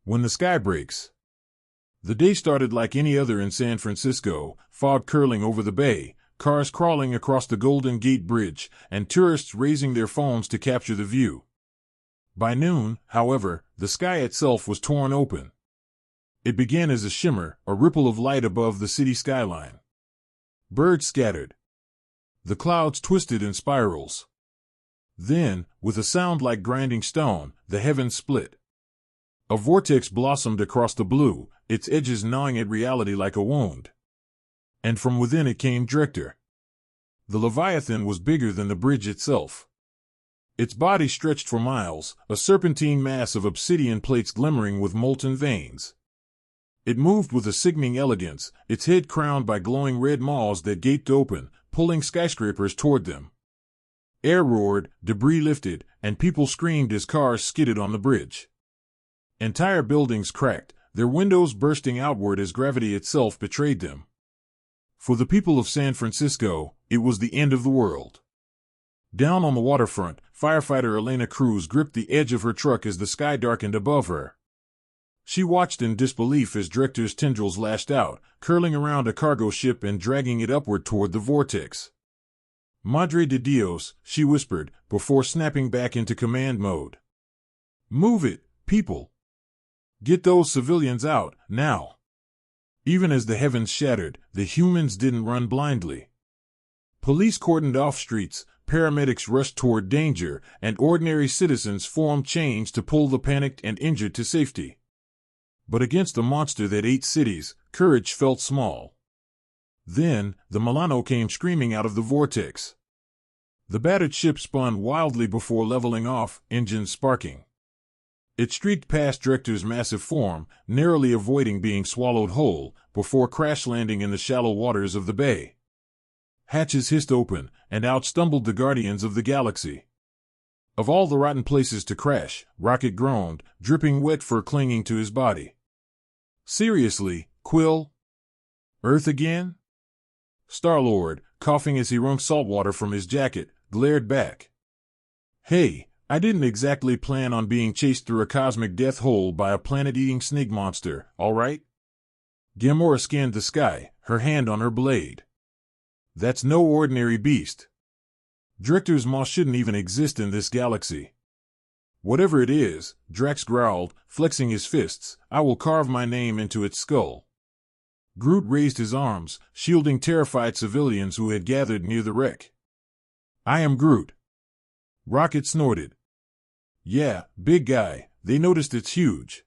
When the sky breaks. The day started like any other in San Francisco, fog curling over the bay, cars crawling across the Golden Gate Bridge, and tourists raising their phones to capture the view. By noon, however, the sky itself was torn open. It began as a shimmer, a ripple of light above the city skyline. Birds scattered. The clouds twisted in spirals. Then, with a sound like grinding stone, the heavens split. A vortex blossomed across the blue, its edges gnawing at reality like a wound. And from within it came Drektor. The Leviathan was bigger than the bridge itself. Its body stretched for miles, a serpentine mass of obsidian plates glimmering with molten veins. It moved with a sickening elegance, its head crowned by glowing red maws that gaped open, pulling skyscrapers toward them. Air roared, debris lifted, and people screamed as cars skidded on the bridge. Entire buildings cracked, their windows bursting outward as gravity itself betrayed them. For the people of San Francisco, it was the end of the world. Down on the waterfront, firefighter Elena Cruz gripped the edge of her truck as the sky darkened above her. She watched in disbelief as Drektor's tendrils lashed out, curling around a cargo ship and dragging it upward toward the vortex. "Madre de Dios," she whispered, before snapping back into command mode. "Move it, people! Get those civilians out, now!" Even as the heavens shattered, the humans didn't run blindly. Police cordoned off streets, paramedics rushed toward danger, and ordinary citizens formed chains to pull the panicked and injured to safety. But against the monster that ate cities, courage felt small. Then, the Milano came screaming out of the vortex. The battered ship spun wildly before leveling off, engines sparking. It streaked past Drektor's massive form, narrowly avoiding being swallowed whole, before crash-landing in the shallow waters of the bay. Hatches hissed open, and out stumbled the guardians of the galaxy. "Of all the rotten places to crash," Rocket groaned, dripping wet fur clinging to his body. "Seriously, Quill? Earth again?" Star-Lord, coughing as he wrung salt water from his jacket, glared back. "Hey, I didn't exactly plan on being chased through a cosmic death hole by a planet-eating snake monster, all right?" Gamora scanned the sky, her hand on her blade. "That's no ordinary beast. Drektor's maw shouldn't even exist in this galaxy." "Whatever it is," Drax growled, flexing his fists, "I will carve my name into its skull." Groot raised his arms, shielding terrified civilians who had gathered near the wreck. "I am Groot." Rocket snorted. "Yeah, big guy, they noticed it's huge.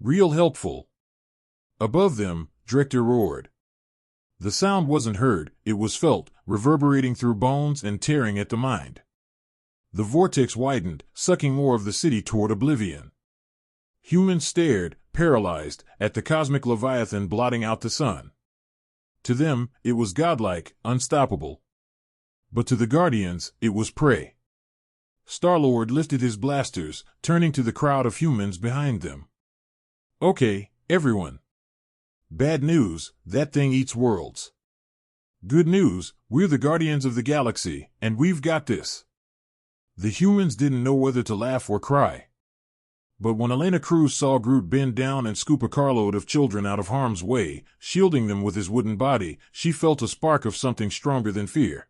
Real helpful." Above them, Drektor roared. The sound wasn't heard, it was felt, reverberating through bones and tearing at the mind. The vortex widened, sucking more of the city toward oblivion. Humans stared, paralyzed, at the cosmic Leviathan blotting out the sun. To them, it was godlike, unstoppable. But to the Guardians, it was prey. Star-Lord lifted his blasters, turning to the crowd of humans behind them. "Okay, everyone. Bad news, that thing eats worlds. Good news, we're the Guardians of the Galaxy, and we've got this." The humans didn't know whether to laugh or cry. But when Elena Cruz saw Groot bend down and scoop a carload of children out of harm's way, shielding them with his wooden body, she felt a spark of something stronger than fear.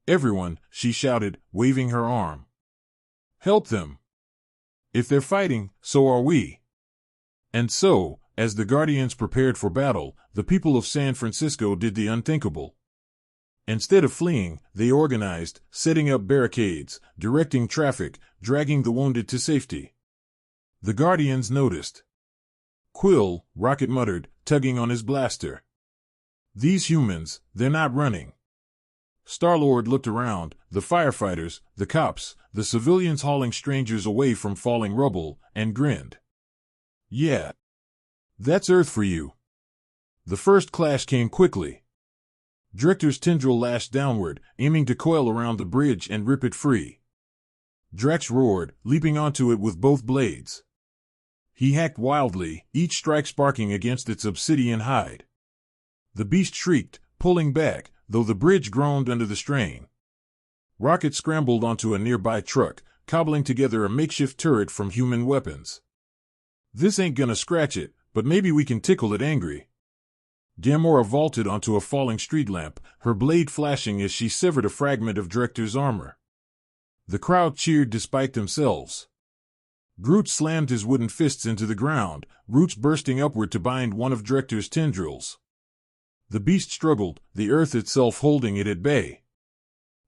"Everyone," she shouted, waving her arm. "Help them. If they're fighting, so are we." And so, as the Guardians prepared for battle, the people of San Francisco did the unthinkable. Instead of fleeing, they organized, setting up barricades, directing traffic, dragging the wounded to safety. The Guardians noticed. "Quill," Rocket muttered, tugging on his blaster. "These humans, they're not running." Star-Lord looked around, the firefighters, the cops, the civilians hauling strangers away from falling rubble, and grinned. "Yeah. That's Earth for you." The first clash came quickly. Drektor's tendril lashed downward, aiming to coil around the bridge and rip it free. Drax roared, leaping onto it with both blades. He hacked wildly, each strike sparking against its obsidian hide. The beast shrieked, pulling back, though the bridge groaned under the strain. Rocket scrambled onto a nearby truck, cobbling together a makeshift turret from human weapons. This ain't gonna scratch it, but maybe we can tickle it angry. Gamora vaulted onto a falling street lamp, her blade flashing as she severed a fragment of Drektor's armor. The crowd cheered despite themselves. Groot slammed his wooden fists into the ground, roots bursting upward to bind one of Drektor's tendrils. The beast struggled, the earth itself holding it at bay.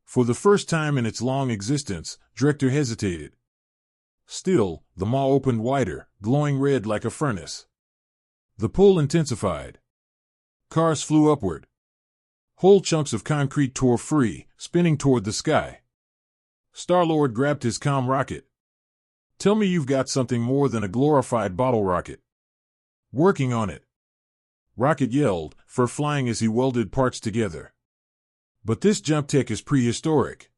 For the first time in its long existence, Drektor hesitated. Still, the maw opened wider, glowing red like a furnace. The pull intensified. Cars flew upward. Whole chunks of concrete tore free, spinning toward the sky. Star-Lord grabbed his comm rocket. Tell me you've got something more than a glorified bottle rocket. Working on it. Rocket yelled, fur flying as he welded parts together. But this jump tech is prehistoric.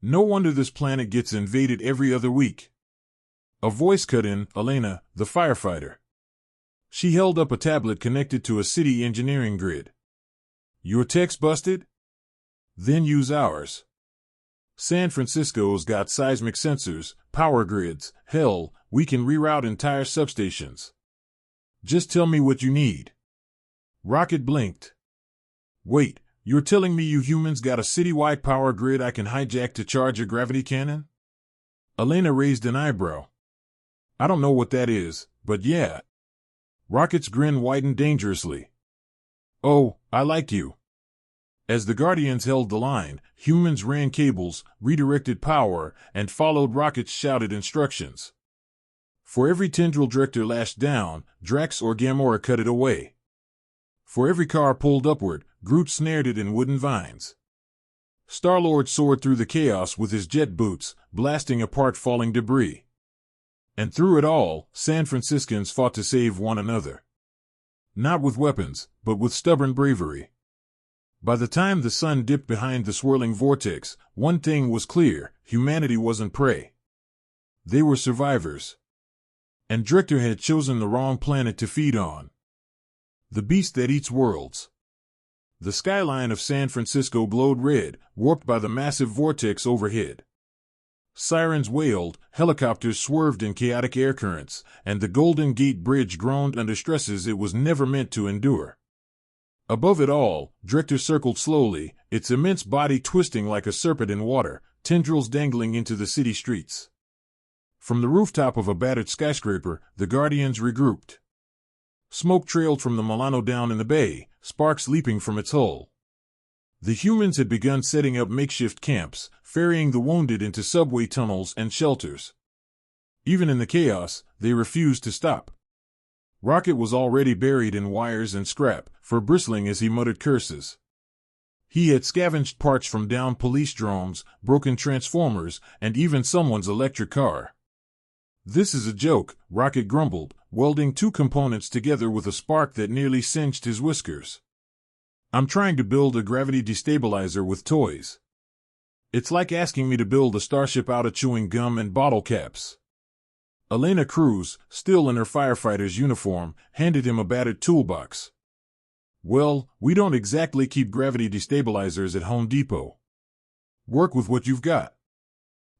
No wonder this planet gets invaded every other week. A voice cut in, Elena, the firefighter. She held up a tablet connected to a city engineering grid. Your tech's busted? Then use ours. San Francisco's got seismic sensors, power grids, hell, we can reroute entire substations. Just tell me what you need. Rocket blinked. Wait, you're telling me you humans got a citywide power grid I can hijack to charge a gravity cannon? Elena raised an eyebrow. I don't know what that is, but yeah. Rocket's grin widened dangerously. Oh, I like you. As the Guardians held the line, humans ran cables, redirected power, and followed Rocket's shouted instructions. For every tendril Drektor lashed down, Drax or Gamora cut it away. For every car pulled upward, Groot snared it in wooden vines. Star-Lord soared through the chaos with his jet boots, blasting apart falling debris. And through it all, San Franciscans fought to save one another. Not with weapons, but with stubborn bravery. By the time the sun dipped behind the swirling vortex, one thing was clear: humanity wasn't prey. They were survivors. And Drektor had chosen the wrong planet to feed on. The beast that eats worlds. The skyline of San Francisco glowed red, warped by the massive vortex overhead. Sirens wailed, helicopters swerved in chaotic air currents, and the Golden Gate Bridge groaned under stresses it was never meant to endure. Above it all, Drektor circled slowly, its immense body twisting like a serpent in water, tendrils dangling into the city streets. From the rooftop of a battered skyscraper, the Guardians regrouped. Smoke trailed from the Milano down in the bay, sparks leaping from its hull. The humans had begun setting up makeshift camps, ferrying the wounded into subway tunnels and shelters. Even in the chaos, they refused to stop. Rocket was already buried in wires and scrap, fur bristling as he muttered curses. He had scavenged parts from downed police drones, broken transformers, and even someone's electric car. This is a joke, Rocket grumbled, welding two components together with a spark that nearly singed his whiskers. I'm trying to build a gravity destabilizer with toys. It's like asking me to build a starship out of chewing gum and bottle caps. Elena Cruz, still in her firefighter's uniform, handed him a battered toolbox. Well, we don't exactly keep gravity destabilizers at Home Depot. Work with what you've got.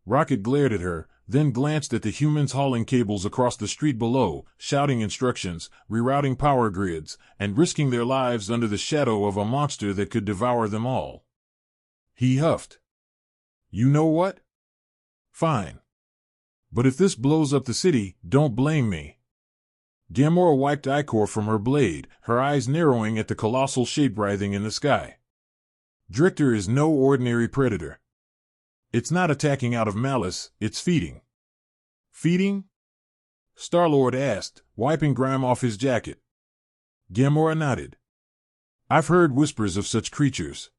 Rocket glared at her, then glanced at the humans hauling cables across the street below, shouting instructions, rerouting power grids, and risking their lives under the shadow of a monster that could devour them all. He huffed. You know what? Fine. But if this blows up the city, don't blame me. Gamora wiped ichor from her blade, her eyes narrowing at the colossal shape writhing in the sky. Drektor is no ordinary predator. It's not attacking out of malice, it's feeding. Feeding? Star-Lord asked, wiping grime off his jacket. Gamora nodded. I've heard whispers of such creatures.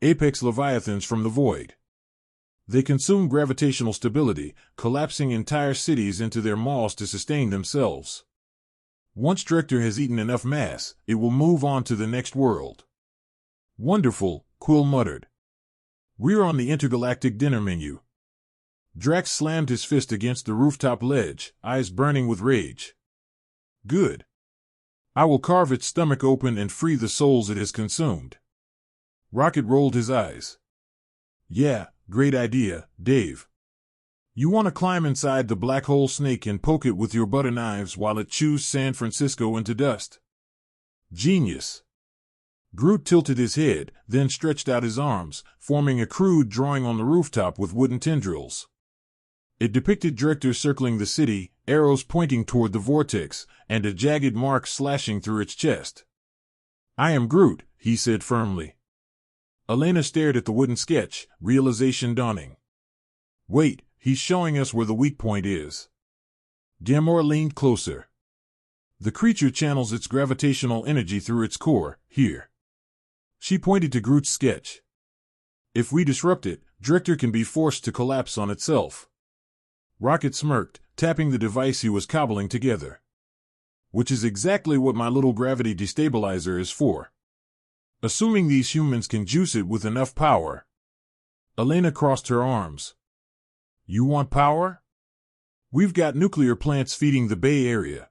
Apex Leviathans from the void. They consume gravitational stability, collapsing entire cities into their maws to sustain themselves. Once Drektor has eaten enough mass, it will move on to the next world. Wonderful, Quill muttered. We're on the intergalactic dinner menu. Drax slammed his fist against the rooftop ledge, eyes burning with rage. Good. I will carve its stomach open and free the souls it has consumed. Rocket rolled his eyes. Yeah, great idea, Dave. You want to climb inside the black hole snake and poke it with your butter knives while it chews San Francisco into dust. Genius. Groot tilted his head, then stretched out his arms, forming a crude drawing on the rooftop with wooden tendrils. It depicted Drektor circling the city, arrows pointing toward the vortex, and a jagged mark slashing through its chest. "I am Groot," he said firmly. Elena stared at the wooden sketch, realization dawning. "Wait, he's showing us where the weak point is." Gamora leaned closer. "The creature channels its gravitational energy through its core, here." She pointed to Groot's sketch. "If we disrupt it, Drektor can be forced to collapse on itself." Rocket smirked, tapping the device he was cobbling together. "Which is exactly what my little gravity destabilizer is for. Assuming these humans can juice it with enough power." Elena crossed her arms. "You want power? We've got nuclear plants feeding the Bay Area.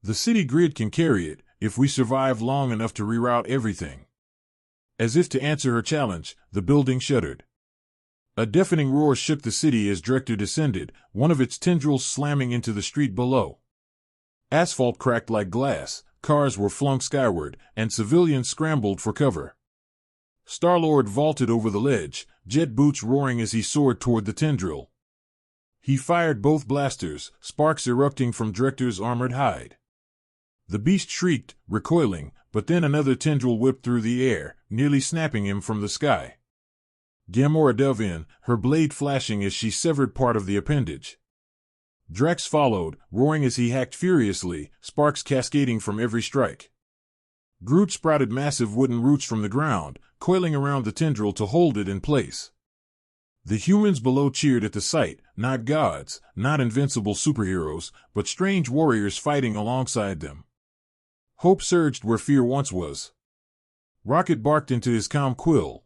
The city grid can carry it, if we survive long enough to reroute everything." As if to answer her challenge, the building shuddered. A deafening roar shook the city as Drektor descended, one of its tendrils slamming into the street below. Asphalt cracked like glass, cars were flung skyward, and civilians scrambled for cover. Star-Lord vaulted over the ledge, jet boots roaring as he soared toward the tendril. He fired both blasters, sparks erupting from Drektor's armored hide. The beast shrieked, recoiling, but then another tendril whipped through the air, nearly snapping him from the sky. Gamora dove in, her blade flashing as she severed part of the appendage. Drax followed, roaring as he hacked furiously, sparks cascading from every strike. Groot sprouted massive wooden roots from the ground, coiling around the tendril to hold it in place. The humans below cheered at the sight, not gods, not invincible superheroes, but strange warriors fighting alongside them. Hope surged where fear once was. Rocket barked into his calm quill.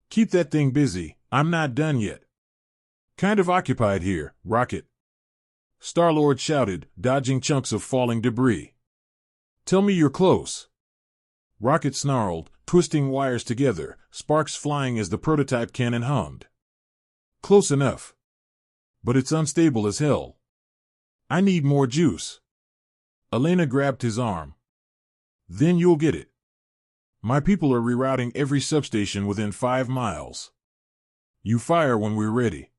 "Keep that thing busy, I'm not done yet." "Kind of occupied here, Rocket." Star-Lord shouted, dodging chunks of falling debris. "Tell me you're close." Rocket snarled, twisting wires together, sparks flying as the prototype cannon hummed. "Close enough. But it's unstable as hell. I need more juice." Elena grabbed his arm. "Then you'll get it. My people are rerouting every substation within 5 miles. You fire when we're ready."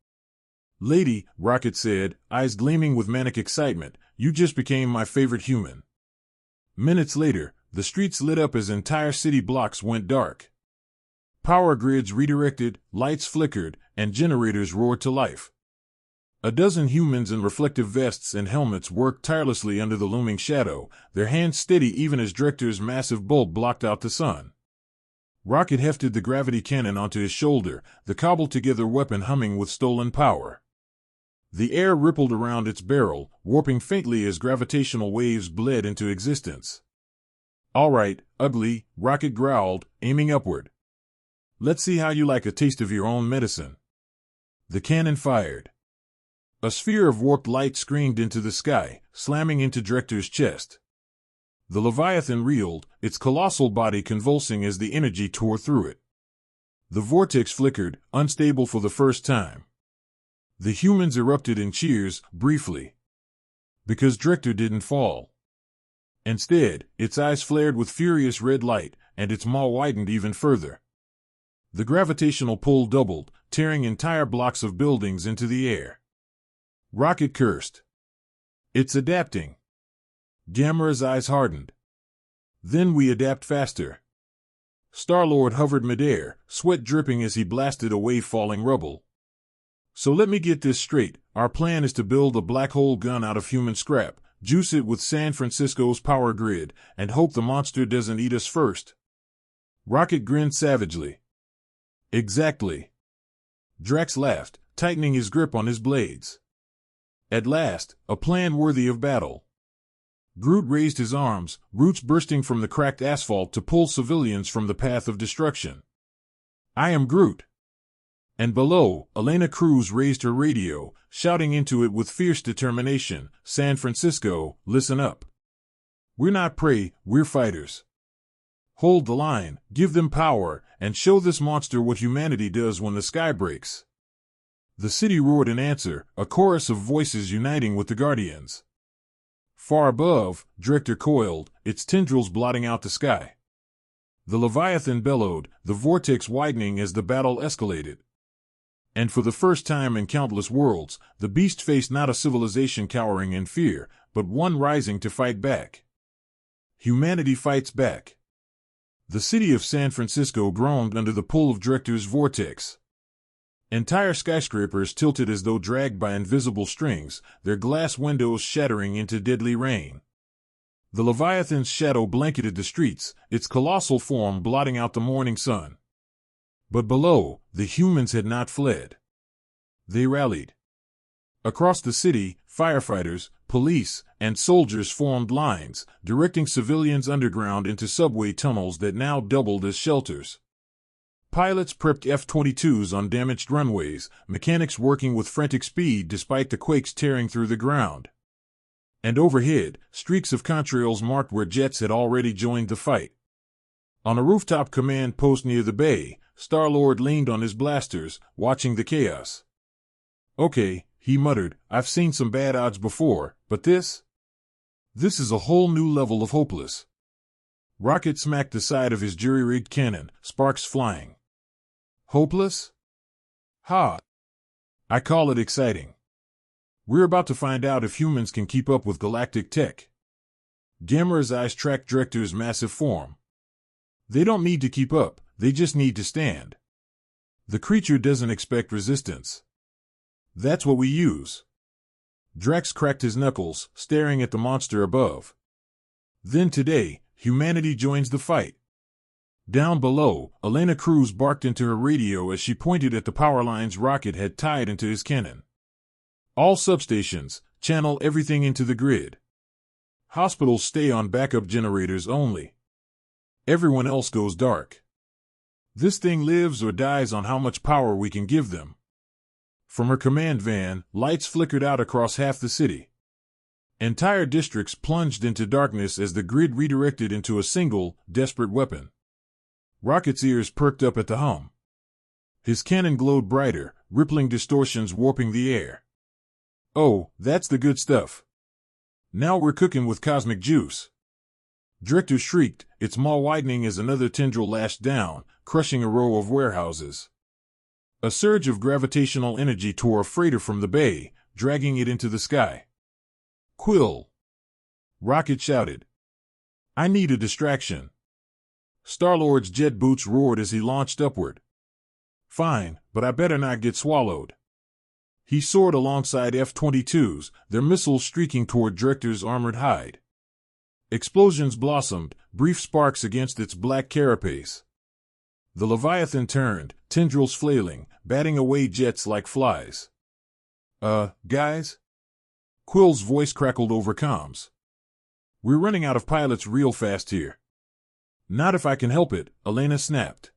"Lady," Rocket said, eyes gleaming with manic excitement, "you just became my favorite human." Minutes later, the streets lit up as entire city blocks went dark. Power grids redirected, lights flickered, and generators roared to life. A dozen humans in reflective vests and helmets worked tirelessly under the looming shadow, their hands steady even as Drektor's massive bulk blocked out the sun. Rocket hefted the gravity cannon onto his shoulder, the cobbled-together weapon humming with stolen power. The air rippled around its barrel, warping faintly as gravitational waves bled into existence. "All right, ugly," Rocket growled, aiming upward. "Let's see how you like a taste of your own medicine." The cannon fired. A sphere of warped light screamed into the sky, slamming into Drektor's chest. The Leviathan reeled, its colossal body convulsing as the energy tore through it. The vortex flickered, unstable for the first time. The humans erupted in cheers, briefly. Because Drektor didn't fall. Instead, its eyes flared with furious red light, and its maw widened even further. The gravitational pull doubled, tearing entire blocks of buildings into the air. Rocket cursed. "It's adapting." Gamora's eyes hardened. "Then we adapt faster." Star-Lord hovered midair, sweat dripping as he blasted away falling rubble. "So let me get this straight, our plan is to build a black hole gun out of human scrap, juice it with San Francisco's power grid, and hope the monster doesn't eat us first." Rocket grinned savagely. "Exactly." Drax laughed, tightening his grip on his blades. At last, a plan worthy of battle. Groot raised his arms, roots bursting from the cracked asphalt to pull civilians from the path of destruction. "I am Groot." And below, Elena Cruz raised her radio, shouting into it with fierce determination, "San Francisco, listen up. We're not prey, we're fighters. Hold the line, give them power, and show this monster what humanity does when the sky breaks." The city roared in answer, a chorus of voices uniting with the Guardians. Far above, Drektor coiled, its tendrils blotting out the sky. The Leviathan bellowed, the vortex widening as the battle escalated. And for the first time in countless worlds, the beast faced not a civilization cowering in fear, but one rising to fight back. Humanity fights back. The city of San Francisco groaned under the pull of Drektor's vortex. Entire skyscrapers tilted as though dragged by invisible strings, their glass windows shattering into deadly rain. The Leviathan's shadow blanketed the streets, its colossal form blotting out the morning sun. But below, the humans had not fled. They rallied. Across the city, firefighters, police, and soldiers formed lines, directing civilians underground into subway tunnels that now doubled as shelters. Pilots prepped F-22s on damaged runways, mechanics working with frantic speed despite the quakes tearing through the ground. And overhead, streaks of contrails marked where jets had already joined the fight. On a rooftop command post near the bay, Star-Lord leaned on his blasters, watching the chaos. "Okay," he muttered, "I've seen some bad odds before, but this is a whole new level of hopeless." Rocket smacked the side of his jury-rigged cannon, sparks flying. Hopeless? Ha! I call it exciting. We're about to find out if humans can keep up with galactic tech. Gamera's eyes tracked Drektor's massive form. They don't need to keep up, they just need to stand. The creature doesn't expect resistance. That's what we use. Drax cracked his knuckles, staring at the monster above. Then today, humanity joins the fight. Down below, Elena Cruz barked into her radio as she pointed at the power lines Rocket had tied into his cannon. "All substations, channel everything into the grid. Hospitals stay on backup generators only. Everyone else goes dark. This thing lives or dies on how much power we can give them." From her command van, lights flickered out across half the city. Entire districts plunged into darkness as the grid redirected into a single, desperate weapon. Rocket's ears perked up at the hum. His cannon glowed brighter, rippling distortions warping the air. "Oh, that's the good stuff. Now we're cooking with cosmic juice." Drektor shrieked, its maw widening as another tendril lashed down, crushing a row of warehouses. A surge of gravitational energy tore a freighter from the bay, dragging it into the sky. "Quill!" Rocket shouted. "I need a distraction." Star-Lord's jet boots roared as he launched upward. "Fine, but I better not get swallowed." He soared alongside F-22s, their missiles streaking toward Drektor's armored hide. Explosions blossomed, brief sparks against its black carapace. The Leviathan turned, tendrils flailing, batting away jets like flies. Guys?" Quill's voice crackled over comms. "We're running out of pilots real fast here." "Not if I can help it," Elena snapped.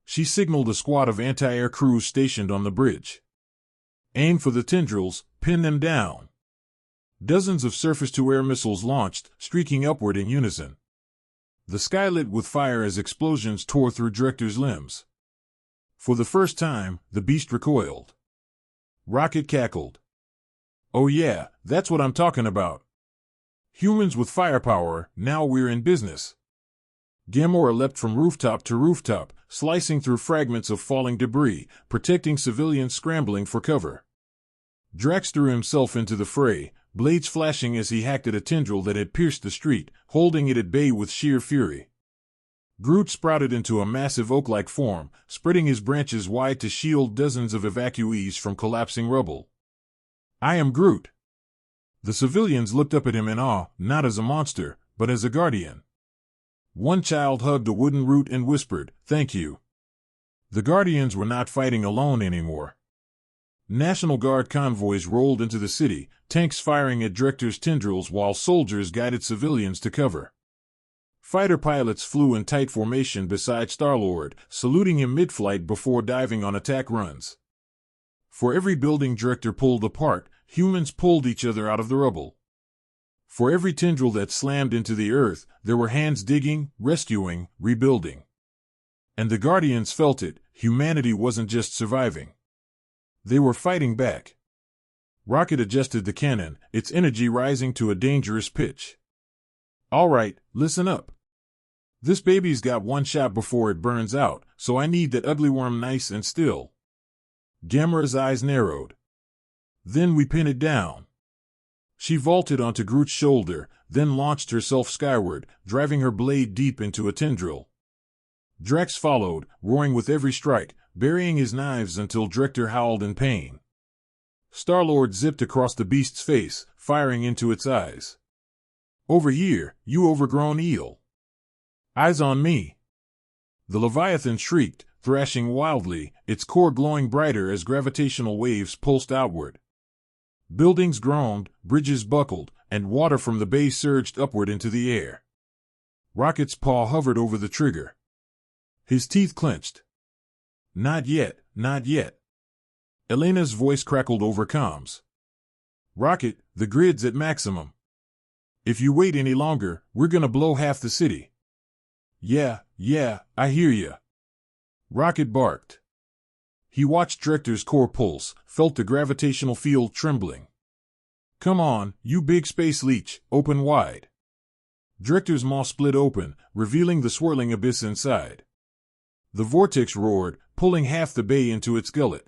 She signaled a squad of anti-air crews stationed on the bridge. "Aim for the tendrils, pin them down." Dozens of surface-to-air missiles launched, streaking upward in unison. The sky lit with fire as explosions tore through Drektor's limbs. For the first time, the beast recoiled. Rocket cackled. "Oh yeah, that's what I'm talking about. Humans with firepower, now we're in business." Gamora leapt from rooftop to rooftop, slicing through fragments of falling debris, protecting civilians scrambling for cover. Drax threw himself into the fray, blades flashing as he hacked at a tendril that had pierced the street, holding it at bay with sheer fury. Groot sprouted into a massive oak-like form, spreading his branches wide to shield dozens of evacuees from collapsing rubble. "I am Groot." The civilians looked up at him in awe, not as a monster, but as a guardian. One child hugged a wooden root and whispered, "Thank you." The Guardians were not fighting alone anymore. National Guard convoys rolled into the city, tanks firing at Drektor's tendrils while soldiers guided civilians to cover. Fighter pilots flew in tight formation beside Star-Lord, saluting him mid-flight before diving on attack runs. For every building Drektor pulled apart, humans pulled each other out of the rubble. For every tendril that slammed into the earth, there were hands digging, rescuing, rebuilding. And the Guardians felt it, humanity wasn't just surviving. They were fighting back. Rocket adjusted the cannon, its energy rising to a dangerous pitch. All right, listen up. This baby's got one shot before it burns out, so I need that ugly worm nice and still. Gamera's eyes narrowed. Then we pin it down. She vaulted onto Groot's shoulder, then launched herself skyward, driving her blade deep into a tendril. Drax followed, roaring with every strike, burying his knives until Drektor howled in pain. Star-Lord zipped across the beast's face, firing into its eyes. Over here, you overgrown eel. Eyes on me. The Leviathan shrieked, thrashing wildly, its core glowing brighter as gravitational waves pulsed outward. Buildings groaned, bridges buckled, and water from the bay surged upward into the air. Rocket's paw hovered over the trigger. His teeth clenched. Not yet, not yet. Elena's voice crackled over comms. Rocket, the grid's at maximum. If you wait any longer, we're gonna blow half the city. Yeah, I hear ya. Rocket barked. He watched Drektor's core pulse, felt the gravitational field trembling. Come on, you big space leech, open wide. Drektor's maw split open, revealing the swirling abyss inside. The vortex roared, pulling half the bay into its gullet.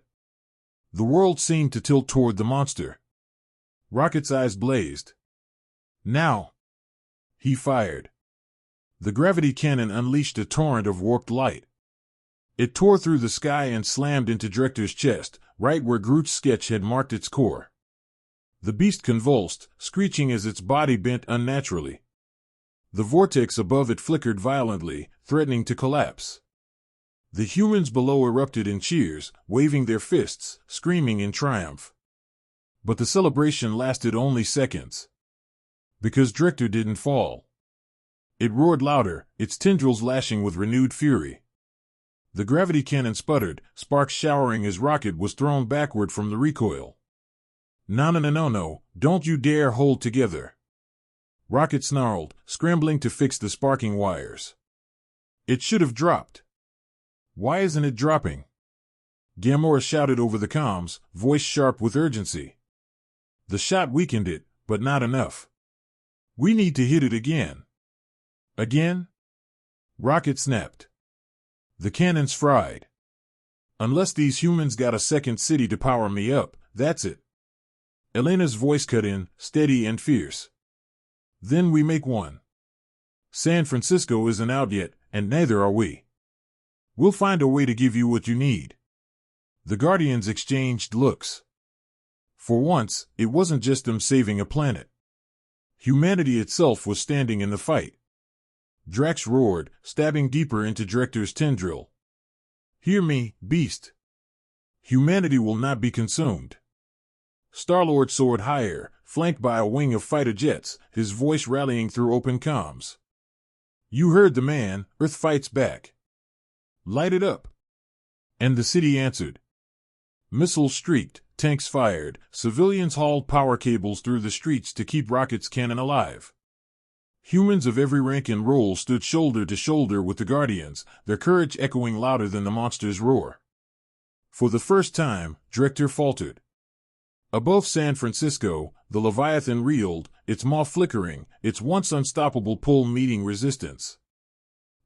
The world seemed to tilt toward the monster. Rocket's eyes blazed. Now! He fired. The gravity cannon unleashed a torrent of warped light. It tore through the sky and slammed into Drektor's chest, right where Groot's sketch had marked its core. The beast convulsed, screeching as its body bent unnaturally. The vortex above it flickered violently, threatening to collapse. The humans below erupted in cheers, waving their fists, screaming in triumph. But the celebration lasted only seconds. Because Drektor didn't fall. It roared louder, its tendrils lashing with renewed fury. The gravity cannon sputtered, sparks showering as Rocket was thrown backward from the recoil. No, don't you dare hold together. Rocket snarled, scrambling to fix the sparking wires. It should have dropped. Why isn't it dropping? Gamora shouted over the comms, voice sharp with urgency. The shot weakened it, but not enough. We need to hit it again. Again? Rocket snapped. The cannon's fried. Unless these humans got a second city to power me up, that's it. Elena's voice cut in, steady and fierce. Then we make one. San Francisco isn't out yet, and neither are we. We'll find a way to give you what you need. The Guardians exchanged looks. For once, it wasn't just them saving a planet. Humanity itself was standing in the fight. Drax roared, stabbing deeper into Drektor's tendril. Hear me, beast. Humanity will not be consumed. Star-Lord soared higher, flanked by a wing of fighter jets, his voice rallying through open comms. You heard the man, Earth fights back. Light it up. And the city answered. Missiles streaked, tanks fired, civilians hauled power cables through the streets to keep Rocket's cannon alive. Humans of every rank and role stood shoulder to shoulder with the Guardians, their courage echoing louder than the monster's roar. For the first time, Drektor faltered. Above San Francisco, the Leviathan reeled, its maw flickering, its once unstoppable pull meeting resistance.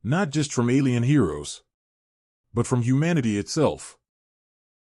Not just from alien heroes, but from humanity itself.